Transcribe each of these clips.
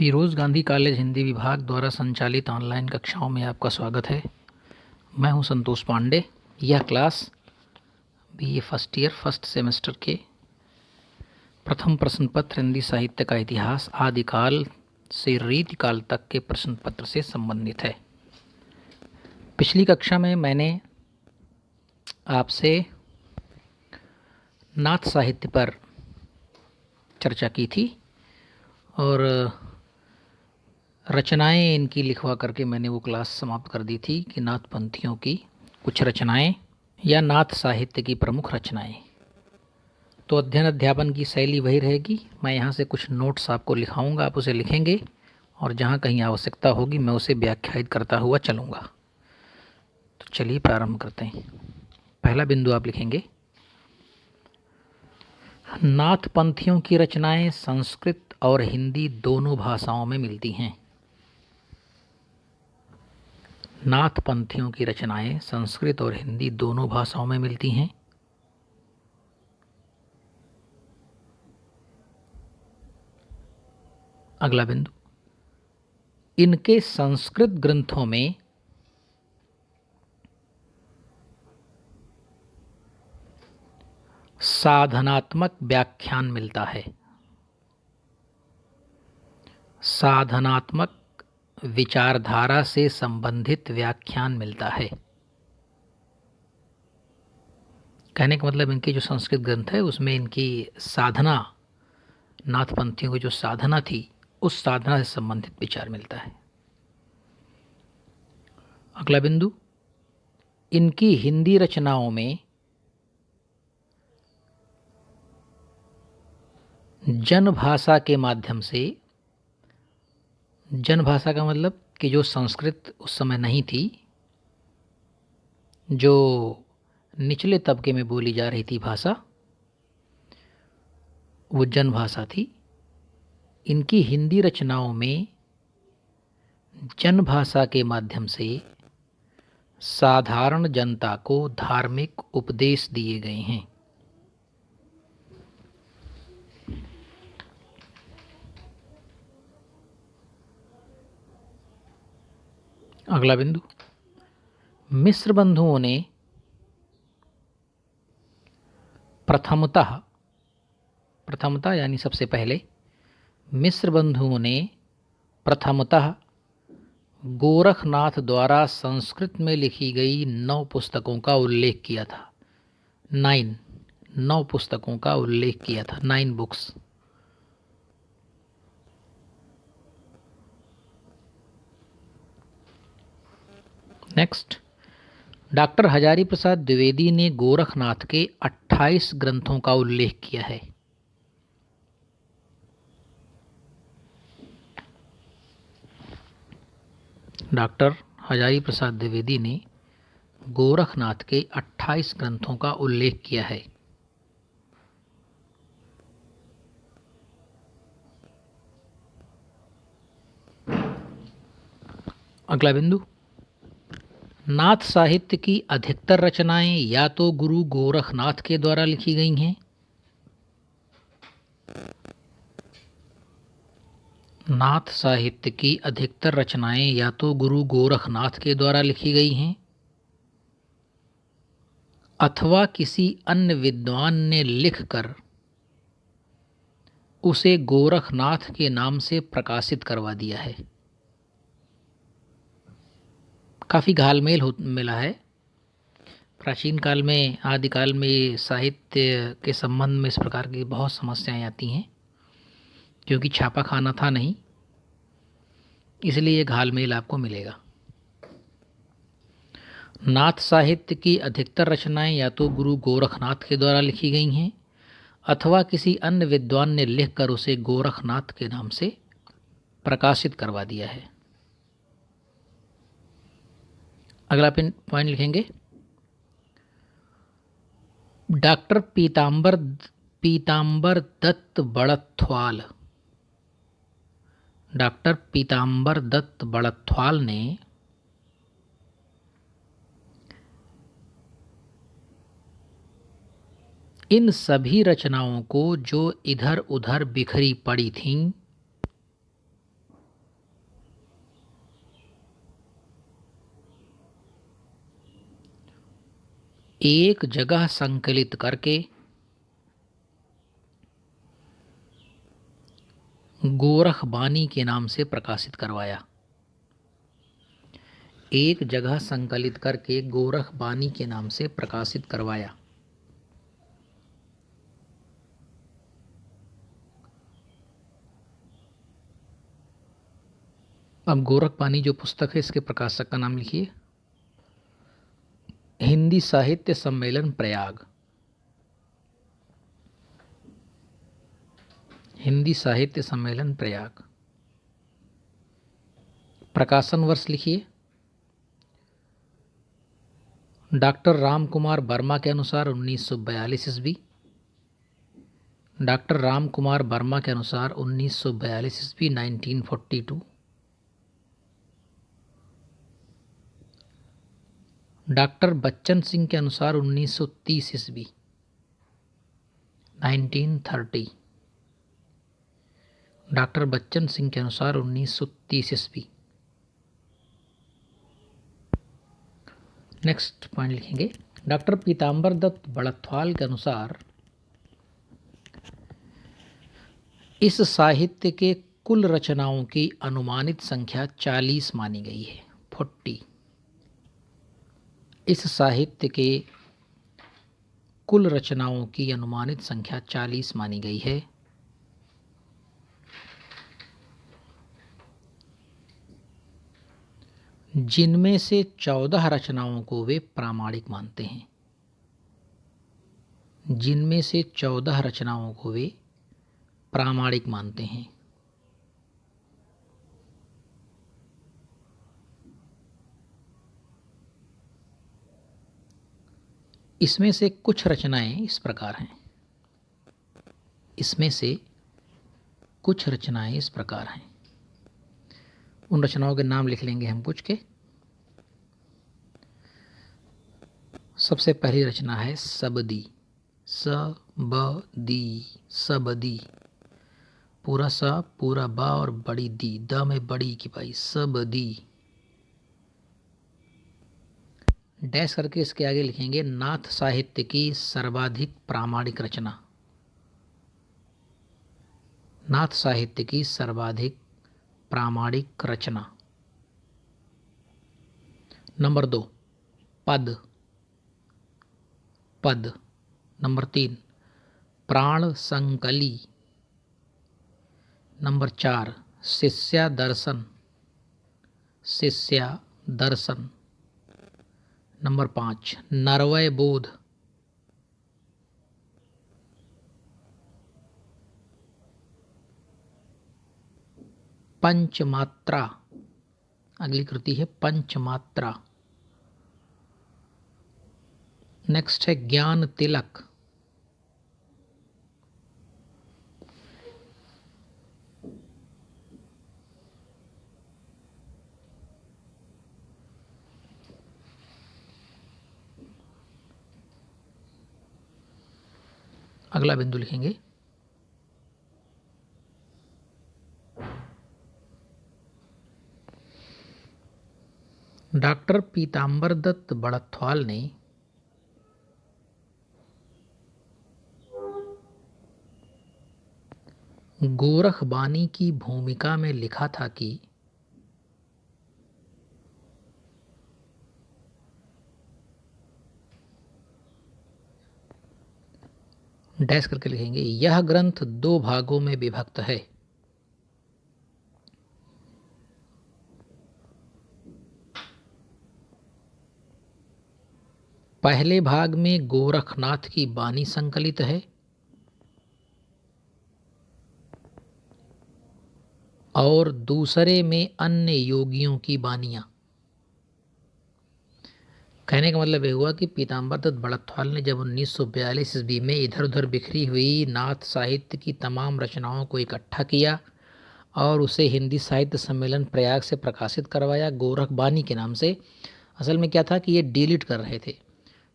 Firoz Gandhi college Hindi विभाग द्वारा संचालित ऑनलाइन कक्षाओं में आपका स्वागत है। मैं हूं संतोष पांडे। यह class BA first year first semester के प्रथम प्रश्न पत्र हिंदी साहित्य का इतिहास आदिकाल से रीतिकाल तक के प्रश्न पत्र से संबंधित है। पिछली कक्षा में मैंने आपसे नाथ साहित्य पर चर्चा की थी और रचनाएं इनकी लिखवा करके मैंने वो क्लास समाप्त कर दी थी कि नाथ पंथियों की कुछ रचनाएं या नाथ साहित्य की प्रमुख रचनाएं। तो अध्ययन अध्यापन की शैली वही रहेगी। मैं यहाँ से कुछ नोट्स आपको लिखाऊंगा, आप उसे लिखेंगे और जहाँ कहीं आवश्यकता होगी मैं उसे व्याख्यायित करता हुआ चलूँगा। तो चलिए प्रारंभ करते हैं। पहला बिंदु आप लिखेंगे, नाथ पंथियों की रचनाएं संस्कृत और हिंदी दोनों भाषाओं में मिलती हैं। नाथ पंथियों की रचनाएं संस्कृत और हिंदी दोनों भाषाओं में मिलती हैं। अगला बिंदु, इनके संस्कृत ग्रंथों में साधनात्मक व्याख्यान मिलता है। साधनात्मक विचारधारा से संबंधित व्याख्यान मिलता है। कहने का मतलब इनके जो संस्कृत ग्रंथ है उसमें इनकी साधना, नाथपंथियों की जो साधना थी उस साधना से संबंधित विचार मिलता है। अगला बिंदु, इनकी हिंदी रचनाओं में जनभाषा के माध्यम से, जनभाषा का मतलब कि जो संस्कृत उस समय नहीं थी, जो निचले तबके में बोली जा रही थी भाषा, वो जनभाषा थी। इनकी हिंदी रचनाओं में जनभाषा के माध्यम से साधारण जनता को धार्मिक उपदेश दिए गए हैं। अगला बिंदु, मिस्र बंधुओं ने प्रथमतः यानी सबसे पहले, मिस्र बंधुओं ने प्रथमतः गोरखनाथ द्वारा संस्कृत में लिखी गई 9 पुस्तकों का उल्लेख किया था। 9 पुस्तकों का उल्लेख किया था, 9 books. Next, doctor Hazari Prasad Dwivedi ने गोरखनाथ के 28 ग्रंथों का उल्लेख किया है। डॉक्टर हजारी प्रसाद द्विवेदी ने गोरखनाथ के 28 ग्रंथों का उल्लेख किया है। अगला बिंदु, नाथ साहित्य की अधिकतर रचनाएं या तो गुरु गोरखनाथ के द्वारा लिखी गई हैं नाथ साहित्य की अधिकतर रचनाएं या तो गुरु गोरखनाथ के द्वारा लिखी गई हैं अथवा किसी अन्य विद्वान ने लिखकर उसे गोरखनाथ के नाम से प्रकाशित करवा दिया है। काफ़ी घालमेल मिला है। प्राचीन काल में, आदिकाल में साहित्य के संबंध में इस प्रकार की बहुत समस्याएं आती हैं, क्योंकि छापा खाना था नहीं, इसलिए ये घालमेल आपको मिलेगा। नाथ साहित्य की अधिकतर रचनाएं या तो गुरु गोरखनाथ के द्वारा लिखी गई हैं अथवा किसी अन्य विद्वान ने लिखकर उसे गोरखनाथ के नाम से प्रकाशित करवा दिया है। अगला पॉइंट लिखेंगे, डॉक्टर पीताम्बर दत्त बड़थवाल, डॉक्टर पीताम्बर दत्त बड़थवाल ने इन सभी रचनाओं को जो इधर उधर बिखरी पड़ी थीं एक जगह संकलित करके गोरखबानी के नाम से प्रकाशित करवाया। एक जगह संकलित करके गोरखबानी के नाम से प्रकाशित करवाया। अब गोरखबानी जो पुस्तक है इसके प्रकाशक का नाम लिखिए। हिंदी साहित्य सम्मेलन प्रयाग। हिंदी साहित्य सम्मेलन प्रयाग। प्रकाशन वर्ष लिखिए। डॉक्टर राम कुमार वर्मा के अनुसार 1942 ईस्वी। डॉक्टर राम कुमार वर्मा के अनुसार 1942 ईस्वी 1942। डॉक्टर बच्चन सिंह के अनुसार 1930 ईस्वी 1930। डॉक्टर बच्चन सिंह के अनुसार 1930 ईस्वी। नेक्स्ट पॉइंट लिखेंगे। डॉक्टर पीताम्बर दत्त बड़थवाल के अनुसार इस साहित्य के कुल रचनाओं की अनुमानित संख्या 40 मानी गई है, 40। इस साहित्य के कुल रचनाओं की अनुमानित संख्या 40 मानी गई है। जिनमें से 14 रचनाओं को वे प्रामाणिक मानते हैं। जिनमें से 14 रचनाओं को वे प्रामाणिक मानते हैं। इसमें से कुछ रचनाएं इस प्रकार हैं। इसमें से कुछ रचनाएं इस प्रकार हैं। उन रचनाओं के नाम लिख लेंगे हम कुछ के। सबसे पहली रचना है सबदी। सबदी। सबदी। पूरा सा, पूरा बा और बड़ी दी, द में बड़ी की पाई, सबदी। डैश करके इसके आगे लिखेंगे नाथ साहित्य की सर्वाधिक प्रामाणिक रचना। नाथ साहित्य की सर्वाधिक प्रामाणिक रचना। नंबर 2 पद। पद। नंबर 3 प्राण संकली। नंबर 4 शिष्या दर्शन। शिष्या दर्शन। नंबर 5 नरवय बोध। पंचमात्रा। अगली कृति है पंचमात्रा। नेक्स्ट है ज्ञान तिलक। अगला बिंदु लिखेंगे डॉक्टर पीताम्बर दत्त बड़थवाल ने गोरखबानी की भूमिका में लिखा था कि डैश करके लिखेंगे यह ग्रंथ 2 भागों में विभक्त है। पहले भाग में गोरखनाथ की बानी संकलित है और दूसरे में अन्य योगियों की बानियां। कहने का मतलब ये हुआ कि पीताम्बर दत्त बड़थवाल ने जब 1942 ईस्वी में इधर उधर बिखरी हुई नाथ साहित्य की तमाम रचनाओं को इकट्ठा किया और उसे हिंदी साहित्य सम्मेलन प्रयाग से प्रकाशित करवाया गोरखबानी के नाम से। असल में क्या था कि ये डिलीट कर रहे थे,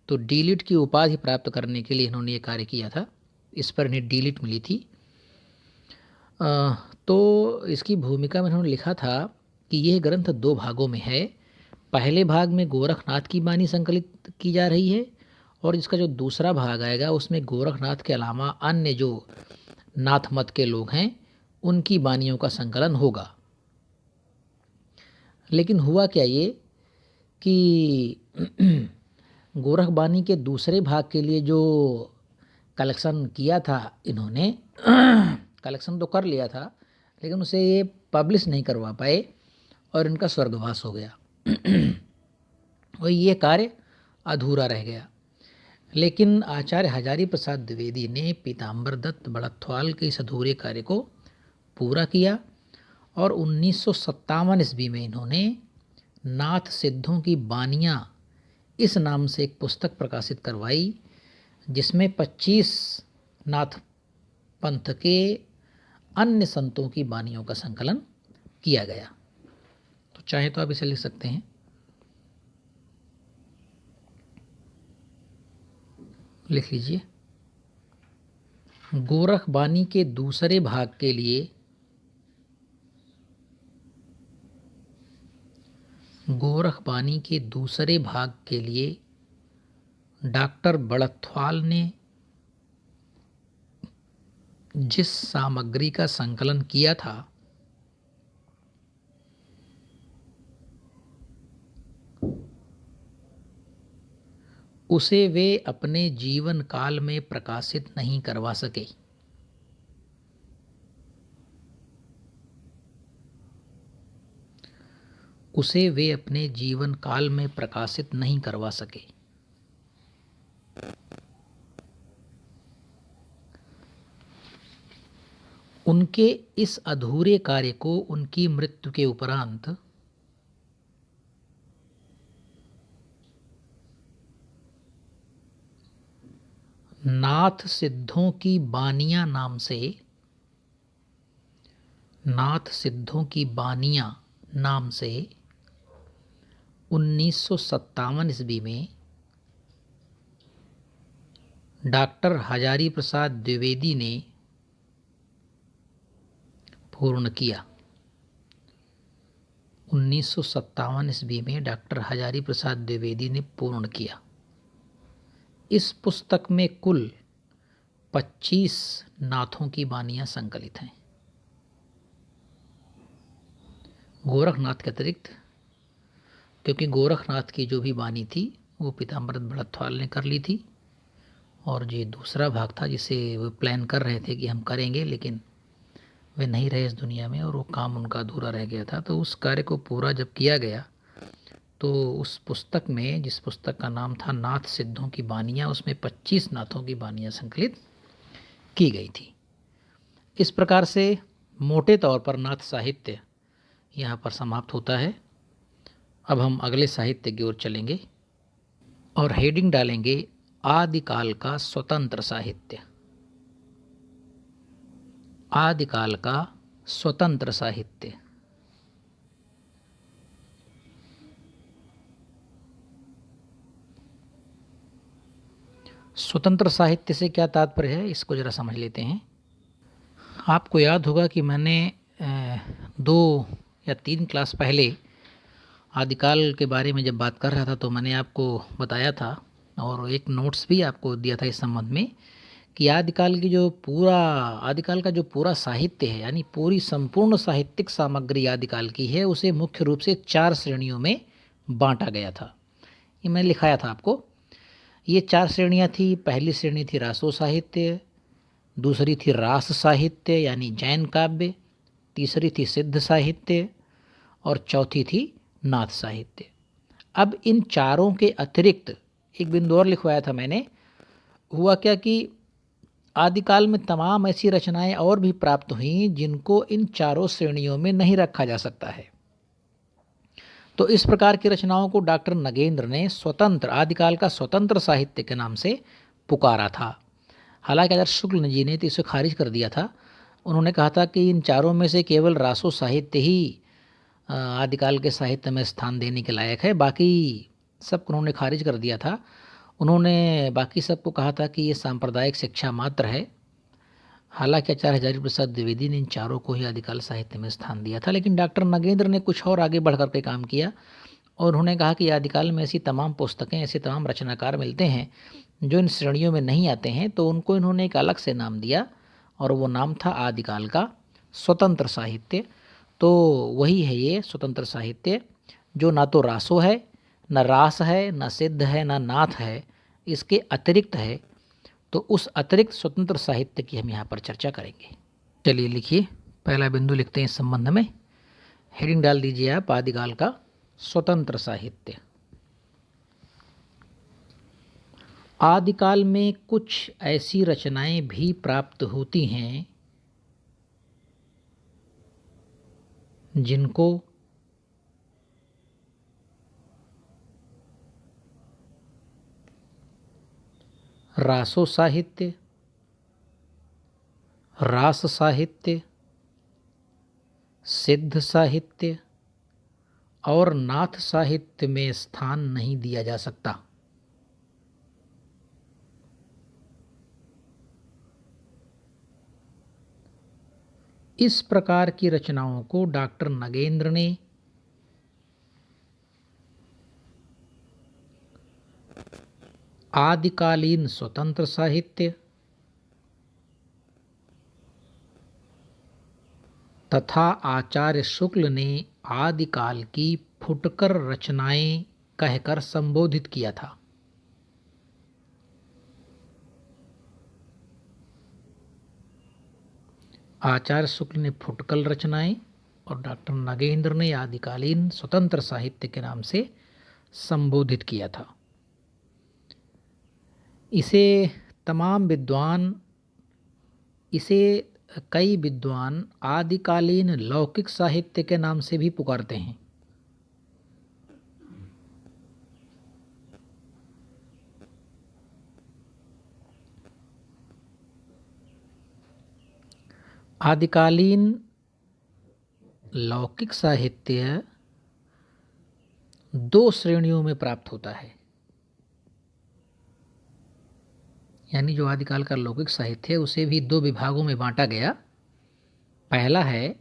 तो डिलीट की उपाधि प्राप्त करने के लिए इन्होंने ये कार्य किया था। इस पर इन्हें डिलीट मिली थी। तो इसकी भूमिका में इन्होंने लिखा था कि यह ग्रंथ 2 भागों में है। पहले भाग में गोरखनाथ की बानी संकलित की जा रही है और इसका जो दूसरा भाग आएगा उसमें गोरखनाथ के अलावा अन्य जो नाथ मत के लोग हैं उनकी बानियों का संकलन होगा। लेकिन हुआ क्या ये कि गोरख बानी के दूसरे भाग के लिए जो कलेक्शन किया था इन्होंने कलेक्शन तो कर लिया था, लेकिन उसे ये पब्लिश नहीं करवा पाए और इनका स्वर्गवास हो गया। और ये कार्य अधूरा रह गया। लेकिन आचार्य हजारी प्रसाद द्विवेदी ने पीताम्बर दत्त बड़थवाल के इस अधूरे कार्य को पूरा किया और 1957 ईस्वी में इन्होंने नाथ सिद्धों की बानियाँ इस नाम से एक पुस्तक प्रकाशित करवाई, जिसमें 25 नाथ पंथ के अन्य संतों की बानियों का संकलन किया गया। तो चाहे तो आप इसे लिख सकते हैं, लिख लीजिए। गोरख बानी के दूसरे भाग के लिए डॉक्टर बड़थवाल ने जिस सामग्री का संकलन किया था उसे वे अपने जीवन काल में प्रकाशित नहीं करवा सके। उनके इस अधूरे कार्य को उनकी मृत्यु के उपरांत नाथ सिद्धों की बानियाँ नाम से 1957 ईस्वी में डॉक्टर हजारी प्रसाद द्विवेदी ने पूर्ण किया। 1957 ईस्वी में डॉक्टर हजारी प्रसाद द्विवेदी ने पूर्ण किया। इस पुस्तक में कुल 25 नाथों की बानियाँ संकलित हैं। गोरखनाथ के अतिरिक्त, क्योंकि गोरखनाथ की जो भी बानी थी वो पीताम्बर बड़थवाल ने कर ली थी, और जो दूसरा भाग था जिसे वो प्लान कर रहे थे कि हम करेंगे, लेकिन वे नहीं रहे इस दुनिया में और वो काम उनका अधूरा रह गया था। तो उस कार्य को पूरा जब किया गया तो उस पुस्तक में, जिस पुस्तक का नाम था नाथ सिद्धों की बानियाँ, उसमें 25 नाथों की बानियाँ संकलित की गई थी। इस प्रकार से मोटे तौर पर नाथ साहित्य यहाँ पर समाप्त होता है। अब हम अगले साहित्य की ओर चलेंगे और हेडिंग डालेंगे आदिकाल का स्वतंत्र साहित्य। आदिकाल का स्वतंत्र साहित्य। स्वतंत्र साहित्य से क्या तात्पर्य है, इसको ज़रा समझ लेते हैं। आपको याद होगा कि मैंने 2 या 3 क्लास पहले आदिकाल के बारे में जब बात कर रहा था तो मैंने आपको बताया था और एक नोट्स भी आपको दिया था इस संबंध में कि आदिकाल का जो पूरा साहित्य है, यानी पूरी संपूर्ण साहित्यिक सामग्री आदिकाल की है, उसे मुख्य रूप से 4 श्रेणियों में बांटा गया था। ये मैंने लिखाया था आपको। ये 4 श्रेणियाँ थी। पहली श्रेणी थी रासो साहित्य, दूसरी थी रास साहित्य यानी जैन काव्य, तीसरी थी सिद्ध साहित्य और चौथी थी नाथ साहित्य। अब इन चारों के अतिरिक्त एक बिंदु और लिखवाया था मैंने। हुआ क्या कि आदिकाल में तमाम ऐसी रचनाएं और भी प्राप्त हुईं जिनको इन चारों श्रेणियों में नहीं रखा जा सकता है। तो इस प्रकार की रचनाओं को डॉक्टर नगेंद्र ने आदिकाल का स्वतंत्र साहित्य के नाम से पुकारा था। हालांकि आचार्य शुक्ल जी ने तो इसे खारिज कर दिया था। उन्होंने कहा था कि इन चारों में से केवल रासो साहित्य ही आदिकाल के साहित्य में स्थान देने के लायक है, बाकी सब उन्होंने खारिज कर दिया था। उन्होंने बाकी सबको कहा था कि ये सांप्रदायिक शिक्षा मात्र है। हालांकि आचार्य हजारी प्रसाद द्विवेदी ने इन चारों को ही आदिकाल साहित्य में स्थान दिया था, लेकिन डॉक्टर नगेंद्र ने कुछ और आगे बढ़ करके काम किया और उन्होंने कहा कि आदिकाल में ऐसी तमाम पुस्तकें, ऐसे तमाम रचनाकार मिलते हैं जो इन श्रेणियों में नहीं आते हैं तो उनको इन्होंने एक अलग से नाम दिया और वो नाम था आदिकाल का स्वतंत्र साहित्य। तो वही है ये स्वतंत्र साहित्य, जो ना तो रासो है, न रास है, न सिद्ध है, न नाथ है, इसके अतिरिक्त है। तो उस अतिरिक्त स्वतंत्र साहित्य की हम यहाँ पर चर्चा करेंगे। चलिए लिखिए, पहला बिंदु लिखते हैं इस संबंध में। हेडिंग डाल दीजिए आप, आदिकाल का स्वतंत्र साहित्य। आदिकाल में कुछ ऐसी रचनाएं भी प्राप्त होती हैं जिनको रासो साहित्य, रास साहित्य, सिद्ध साहित्य और नाथ साहित्य में स्थान नहीं दिया जा सकता। इस प्रकार की रचनाओं को डॉक्टर नगेंद्र ने आदिकालीन स्वतंत्र साहित्य तथा आचार्य शुक्ल ने आदिकाल की फुटकर रचनाएं कहकर संबोधित किया था। आचार्य शुक्ल ने फुटकल रचनाएं और डॉक्टर नगेंद्र ने आदिकालीन स्वतंत्र साहित्य के नाम से संबोधित किया था। इसे कई विद्वान आदिकालीन लौकिक साहित्य के नाम से भी पुकारते हैं। आदिकालीन लौकिक साहित्य दो श्रेणियों में प्राप्त होता है, यानी जो आदिकाल का लौकिक साहित्य है उसे भी दो विभागों में बांटा गया। पहला है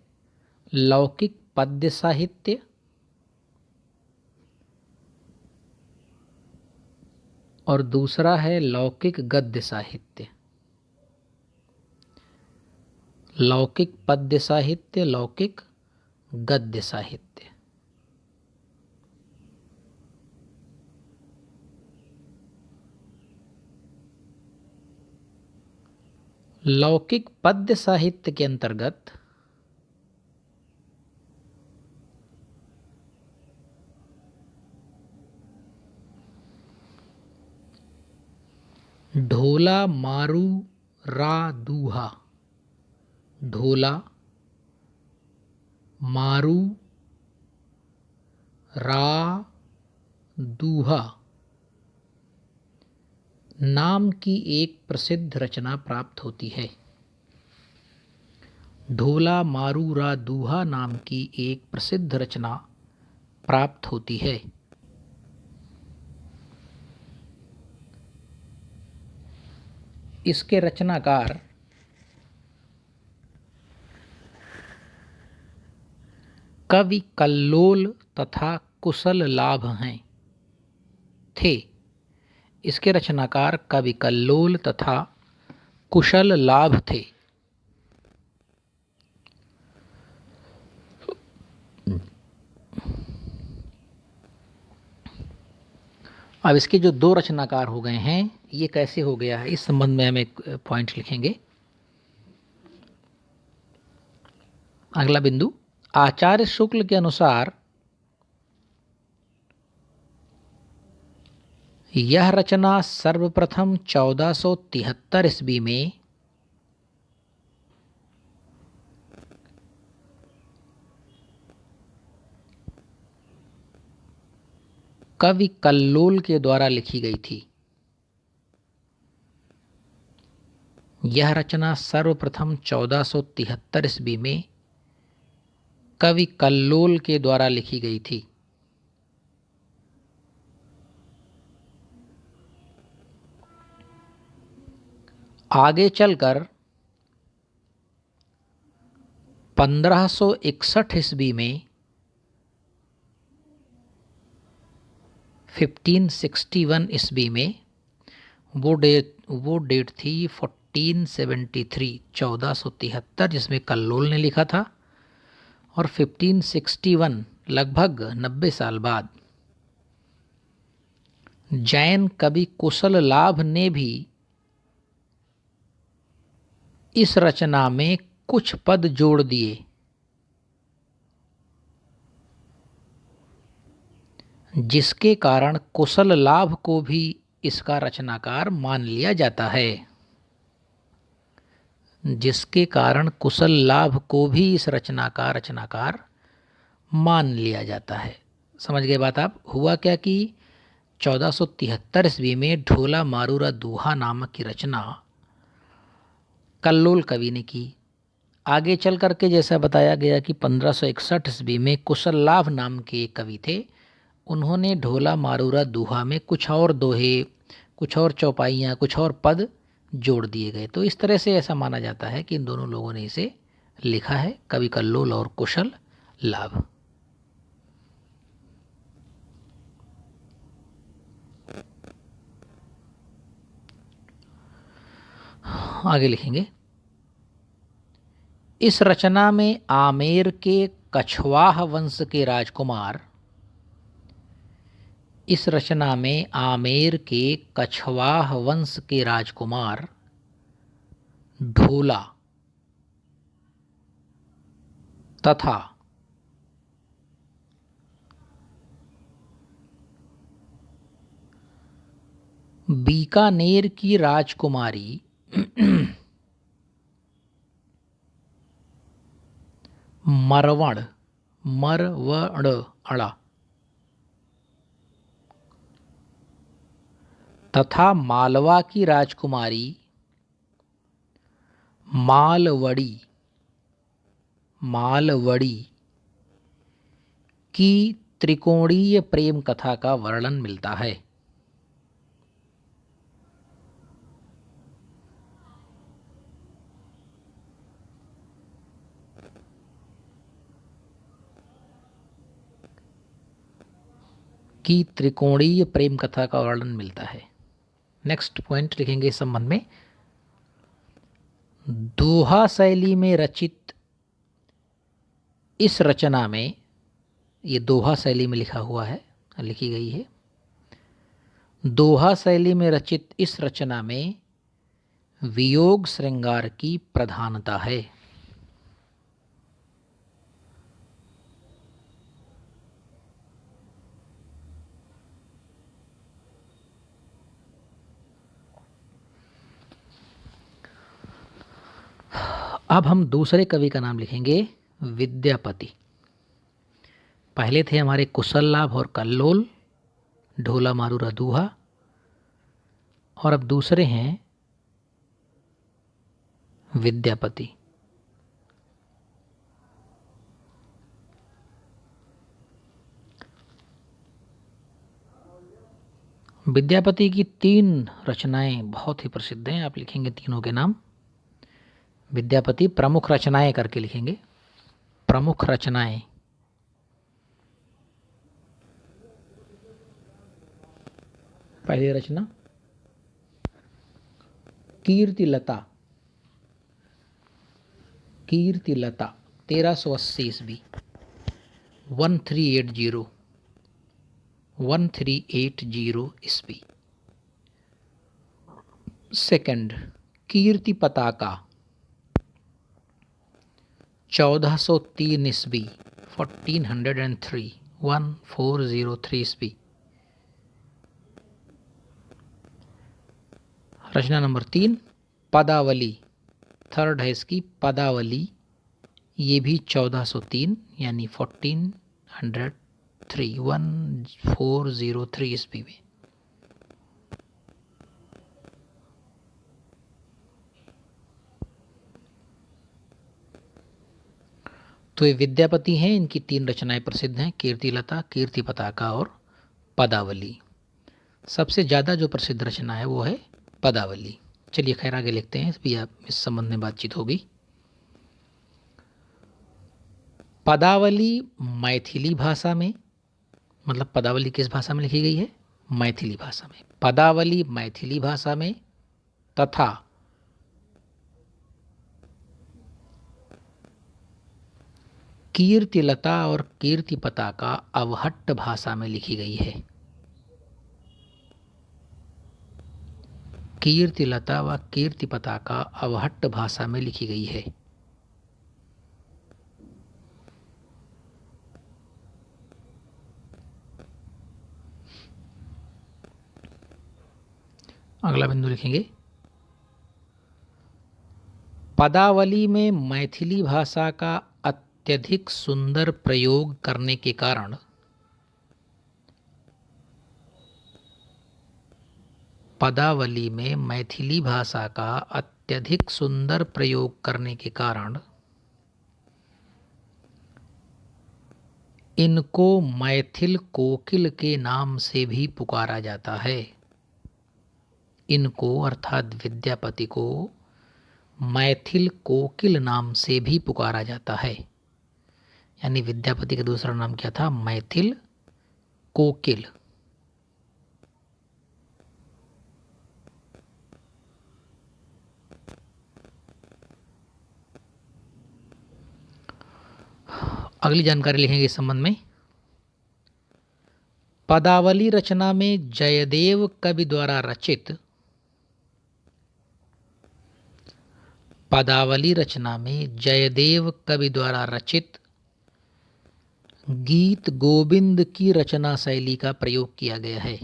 लौकिक पद्य साहित्य और दूसरा है लौकिक गद्य साहित्य। लौकिक पद्य साहित्य, लौकिक गद्य साहित्य। लौकिक पद्य साहित्य के अंतर्गत ढोला मारू रा दूहा, ढोला मारू रा दूहा नाम की एक प्रसिद्ध रचना प्राप्त होती है। ढोला मारू रा दूहा नाम की एक प्रसिद्ध रचना प्राप्त होती है। इसके रचनाकार कवि कल्लोल तथा कुशल लाभ थे। इसके रचनाकार कवि कल्लोल तथा कुशल लाभ थे। अब इसके जो दो रचनाकार हो गए हैं, ये कैसे हो गया है, इस संबंध में हम एक पॉइंट लिखेंगे। अगला बिंदु, आचार्य शुक्ल के अनुसार यह रचना सर्वप्रथम 1473 ईस्वी में कवि कल्लोल के द्वारा लिखी गई थी। यह रचना सर्वप्रथम 1473 ईस्वी में कवि कल्लोल के द्वारा लिखी गई थी। आगे चलकर 1561 ईस्वी में 1561 ईस्वी में वो डेट थी 1473 1473, जिसमें कल्लोल ने लिखा था। और 1561 लगभग 90 साल बाद जैन कवि कुशल लाभ ने भी इस रचना में कुछ पद जोड़ दिए, जिसके कारण कुशल लाभ को भी इसका रचनाकार मान लिया जाता है। जिसके कारण कुशल लाभ को भी इस रचना का रचनाकार मान लिया जाता है। समझ गए बात आप। हुआ क्या कि 1473 ईस्वी में ढोला मारूरा दूहा नामक की रचना कल्लोल कवि ने की। आगे चल करके जैसा बताया गया कि 1561 ईस्वी में कुशल लाभ नाम के एक कवि थे, उन्होंने ढोला मारूरा दूहा में कुछ और दोहे, कुछ और चौपाइयाँ, कुछ और पद जोड़ दिए गए। तो इस तरह से ऐसा माना जाता है कि इन दोनों लोगों ने इसे लिखा है, कवि कल्लोल और कुशल लाभ। आगे लिखेंगे, इस रचना में आमेर के कछवाह वंश के राजकुमार इस रचना में आमेर के कछवाह वंश के राजकुमार ढोला तथा बीकानेर की राजकुमारी मरवण अड़ा तथा मालवा की राजकुमारी मालवड़ी की त्रिकोणीय प्रेम कथा का वर्णन मिलता है। की त्रिकोणीय प्रेम कथा का वर्णन मिलता है। नेक्स्ट पॉइंट लिखेंगे इस संबंध में, दोहा शैली में रचित इस रचना में, ये दोहा शैली में लिखा हुआ है, लिखी गई है। दोहा शैली में रचित इस रचना में वियोग श्रृंगार की प्रधानता है। अब हम दूसरे कवि का नाम लिखेंगे, विद्यापति। पहले थे हमारे कुशल लाभ और कल्लोल, ढोला मारूरा दूहा, और अब दूसरे हैं विद्यापति। विद्यापति की 3 रचनाएं बहुत ही प्रसिद्ध हैं। आप लिखेंगे तीनों के नाम। विद्यापति प्रमुख रचनाएं करके लिखेंगे, प्रमुख रचनाएं। पहली रचना कीर्तिलता 1380 ईस्वी, 1380 ईस्वी। सेकंड कीर्ति पताका 1403 ईस्वी, 1403 ईस्वी। रचना नंबर 3 पदावली, थर्ड है इसकी पदावली, ये भी 1403 यानी 1403 ईस्वी में। तो ये विद्यापति हैं, इनकी 3 रचनाएं प्रसिद्ध हैं, कीर्तिलता, कीर्ति पताका और पदावली। सबसे ज़्यादा जो प्रसिद्ध रचना है वो है पदावली। चलिए खैर आगे लिखते हैं, इस संबंध में बातचीत होगी। पदावली मैथिली भाषा में, मतलब पदावली किस भाषा में लिखी गई है? मैथिली भाषा में, पदावली मैथिली भाषा में तथा कीर्तिलता और कीर्ति पताका अवहट्ट भाषा में लिखी गई है। कीर्तिलता व कीर्ति पताका अवहट्ट भाषा में लिखी गई है। अगला बिंदु लिखेंगे, पदावली में मैथिली भाषा का अत्यधिक सुंदर प्रयोग करने के कारण पदावली में मैथिली भाषा का अत्यधिक सुंदर प्रयोग करने के कारण इनको मैथिल कोकिल के नाम से भी पुकारा जाता है। इनको अर्थात विद्यापति को मैथिल कोकिल नाम से भी पुकारा जाता है। यानी विद्यापति का दूसरा नाम क्या था? मैथिल कोकिल। अगली जानकारी लिखेंगे इस संबंध में, पदावली रचना में जयदेव कवि द्वारा रचित पदावली रचना में जयदेव कवि द्वारा रचित गीत गोविंद की रचना शैली का प्रयोग किया गया है।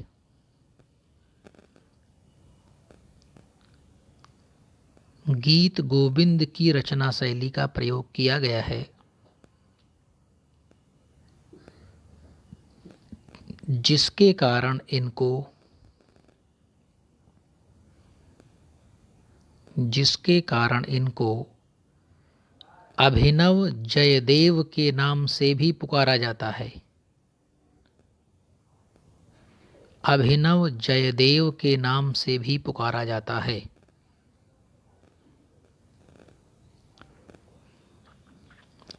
गीत गोविंद की रचना शैली का प्रयोग किया गया है, जिसके कारण इनको अभिनव जयदेव के नाम से भी पुकारा जाता है। अभिनव जयदेव के नाम से भी पुकारा जाता है।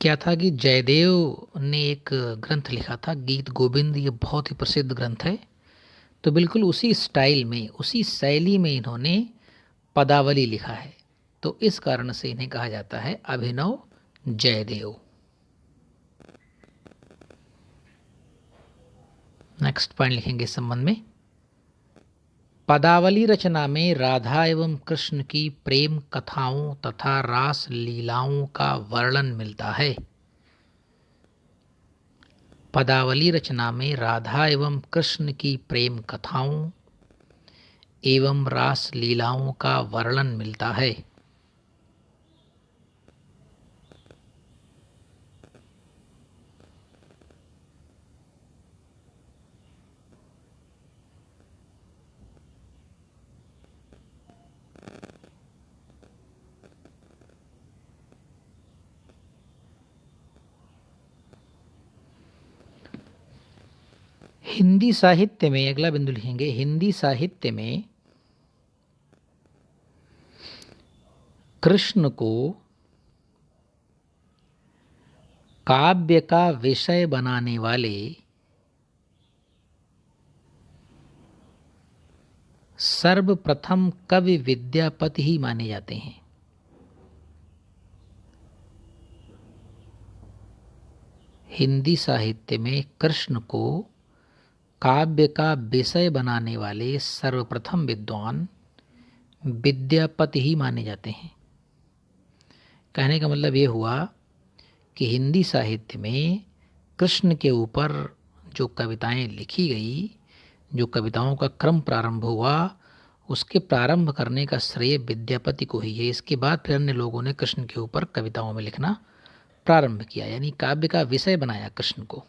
क्या था कि जयदेव ने एक ग्रंथ लिखा था गीत गोविंद, ये बहुत ही प्रसिद्ध ग्रंथ है। तो बिल्कुल उसी स्टाइल में, उसी शैली में इन्होंने पदावली लिखा है, तो इस कारण से इन्हें कहा जाता है अभिनव जयदेव। नेक्स्ट पॉइंट लिखेंगे इस संबंध में, पदावली रचना में राधा एवं कृष्ण की प्रेम कथाओं तथा रास लीलाओं का वर्णन मिलता है। पदावली रचना में राधा एवं कृष्ण की प्रेम कथाओं एवं रास लीलाओं का वर्णन मिलता है। हिंदी साहित्य में, अगला बिंदु लिखेंगे, हिंदी साहित्य में कृष्ण को काव्य का विषय बनाने वाले सर्वप्रथम कवि विद्यापति ही माने जाते हैं। हिंदी साहित्य में कृष्ण को काव्य का विषय बनाने वाले सर्वप्रथम विद्वान विद्यापति ही माने जाते हैं। कहने का मतलब ये हुआ कि हिंदी साहित्य में कृष्ण के ऊपर जो कविताएं लिखी गई, जो कविताओं का क्रम प्रारंभ हुआ, उसके प्रारंभ करने का श्रेय विद्यापति को ही है। इसके बाद फिर अन्य लोगों ने कृष्ण के ऊपर कविताओं में लिखना प्रारंभ किया, यानी काव्य का विषय बनाया कृष्ण को।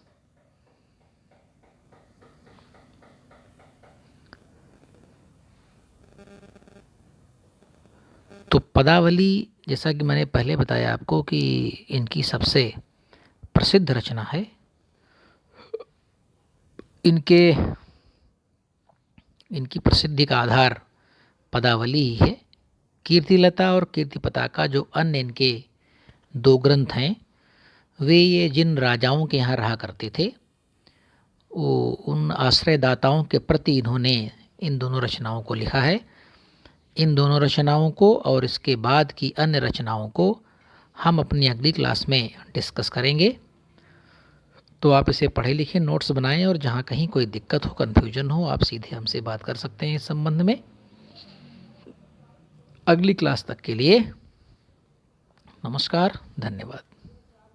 तो पदावली, जैसा कि मैंने पहले बताया आपको कि इनकी सबसे प्रसिद्ध रचना है। इनकी प्रसिद्धि का आधार पदावली ही है। कीर्तिलता और कीर्ति पताका जो अन्य इनके दो ग्रंथ हैं, वे ये जिन राजाओं के यहाँ रहा करते थे उन आश्रयदाताओं के प्रति इन्होंने इन दोनों रचनाओं को लिखा है। इन दोनों रचनाओं को और इसके बाद की अन्य रचनाओं को हम अपनी अगली क्लास में डिस्कस करेंगे। तो आप इसे पढ़े लिखे नोट्स बनाएं और जहाँ कहीं कोई दिक्कत हो, कन्फ्यूजन हो, आप सीधे हमसे बात कर सकते हैं इस संबंध में। अगली क्लास तक के लिए नमस्कार, धन्यवाद।